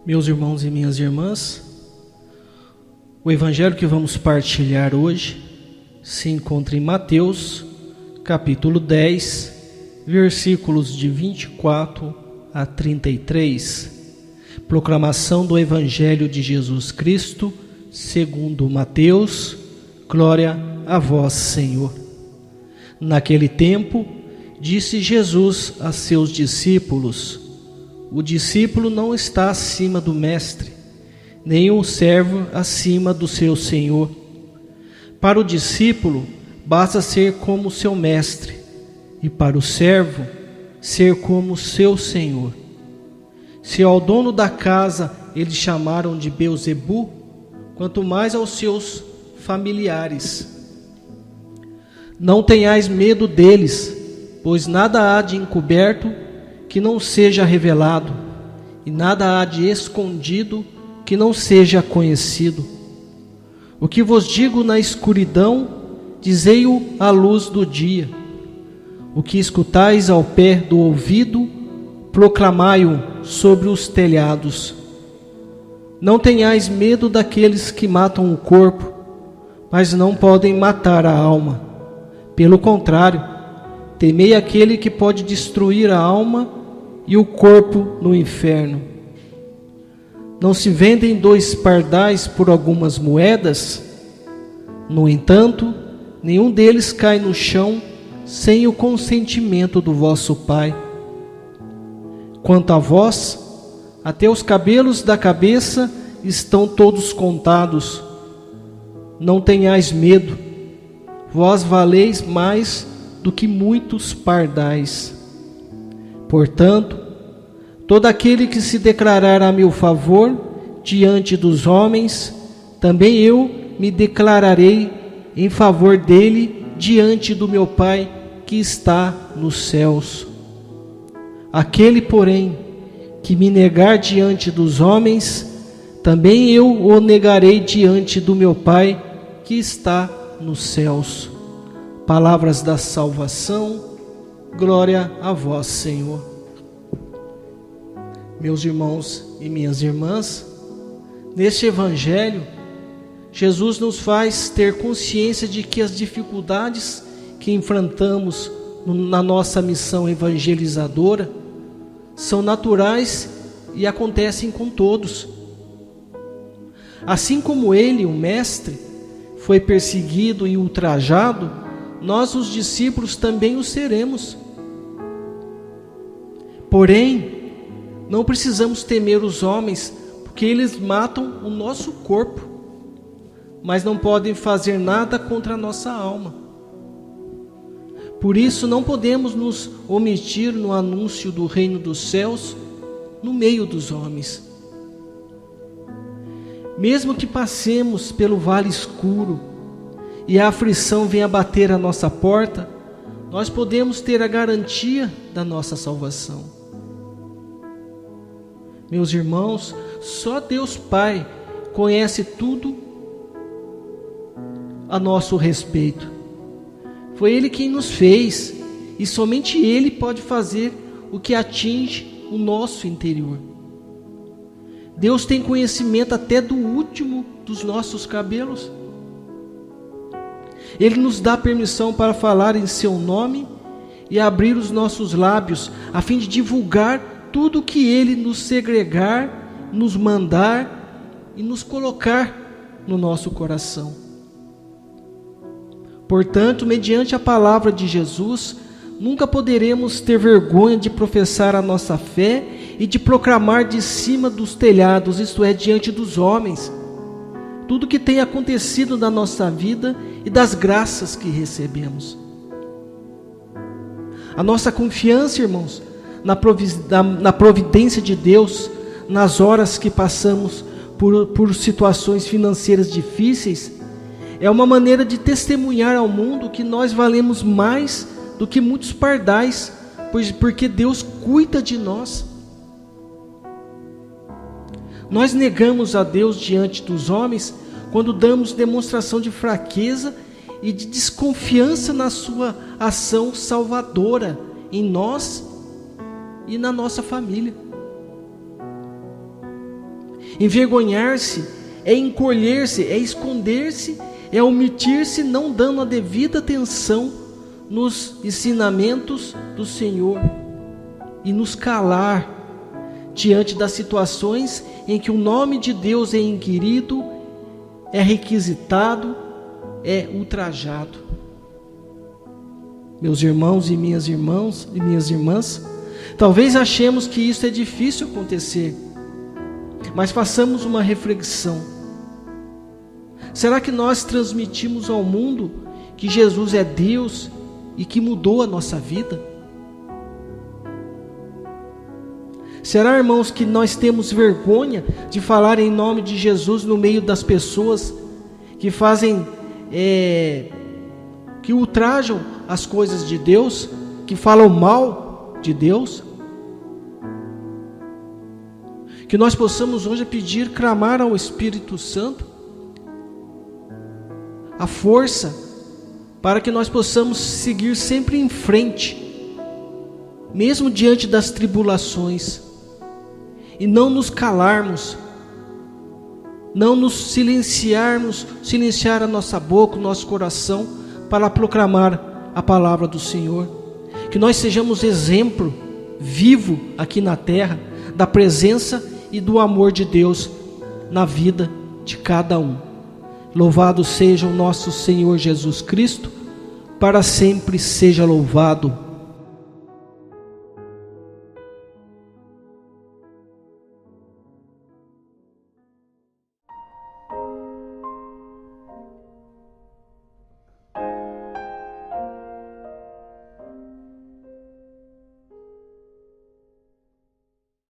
Meus irmãos e minhas irmãs, o evangelho que vamos partilhar hoje se encontra em Mateus, capítulo 10, versículos de 24 a 33. Proclamação do evangelho de Jesus Cristo, segundo Mateus. Glória a vós, Senhor. Naquele tempo, disse Jesus a seus discípulos: o discípulo não está acima do mestre, nem o servo acima do seu senhor. Para o discípulo, basta ser como seu mestre, e para o servo, ser como seu senhor. Se ao dono da casa eles chamaram de Beelzebu, quanto mais aos seus familiares. Não tenhais medo deles, pois nada há de encoberto que não seja revelado, e nada há de escondido que não seja conhecido. O que vos digo na escuridão, dizei-o à luz do dia. O que escutais ao pé do ouvido, proclamai-o sobre os telhados. Não tenhais medo daqueles que matam o corpo, mas não podem matar a alma. Pelo contrário, temei aquele que pode destruir a alma e o corpo no inferno. Não se vendem 2 pardais por algumas moedas? No entanto, nenhum deles cai no chão sem o consentimento do vosso Pai. Quanto a vós, até os cabelos da cabeça estão todos contados. Não tenhais medo, vós valeis mais do que muitos pardais. Portanto, todo aquele que se declarar a meu favor diante dos homens, também eu me declararei em favor dele diante do meu Pai que está nos céus. Aquele, porém, que me negar diante dos homens, também eu o negarei diante do meu Pai que está nos céus. Palavras da salvação. Glória a vós, Senhor. Meus irmãos e minhas irmãs, neste evangelho, Jesus nos faz ter consciência de que as dificuldades que enfrentamos na nossa missão evangelizadora são naturais e acontecem com todos. Assim como ele, o mestre, foi perseguido e ultrajado, nós, os discípulos, também o seremos. Porém, não precisamos temer os homens, porque eles matam o nosso corpo, mas não podem fazer nada contra a nossa alma. Por isso, não podemos nos omitir no anúncio do reino dos céus no meio dos homens. Mesmo que passemos pelo vale escuro e a aflição venha bater a nossa porta, nós podemos ter a garantia da nossa salvação. Meus irmãos, só Deus Pai conhece tudo a nosso respeito. Foi Ele quem nos fez, e somente Ele pode fazer o que atinge o nosso interior. Deus tem conhecimento até do último dos nossos cabelos. Ele nos dá permissão para falar em seu nome e abrir os nossos lábios, a fim de divulgar tudo que Ele nos segregar, nos mandar e nos colocar no nosso coração. Portanto, mediante a palavra de Jesus, nunca poderemos ter vergonha de professar a nossa fé e de proclamar de cima dos telhados, isto é, diante dos homens, tudo que tem acontecido na nossa vida e das graças que recebemos. A nossa confiança, irmãos, na providência de Deus, nas horas que passamos por situações financeiras difíceis, é uma maneira de testemunhar ao mundo que nós valemos mais do que muitos pardais, porque Deus cuida de nós. Nós negamos a Deus diante dos homens quando damos demonstração de fraqueza e de desconfiança na sua ação salvadora em nós e na nossa família. Envergonhar-se é encolher-se, é esconder-se, é omitir-se, não dando a devida atenção nos ensinamentos do Senhor e nos calar diante das situações em que o nome de Deus é inquirido, é requisitado, é ultrajado. Meus irmãos e minhas irmãs, talvez achemos que isso é difícil acontecer, mas façamos uma reflexão. Será que nós transmitimos ao mundo que Jesus é Deus e que mudou a nossa vida? Será, irmãos, que nós temos vergonha de falar em nome de Jesus no meio das pessoas que fazem, que ultrajam as coisas de Deus, que falam mal de Deus? Que nós possamos hoje pedir, clamar ao Espírito Santo a força para que nós possamos seguir sempre em frente, mesmo diante das tribulações, e não nos calarmos, não nos silenciar a nossa boca, o nosso coração, para proclamar a palavra do Senhor. Que nós sejamos exemplo vivo aqui na terra da presença e do amor de Deus na vida de cada um. Louvado seja o nosso Senhor Jesus Cristo, para sempre seja louvado.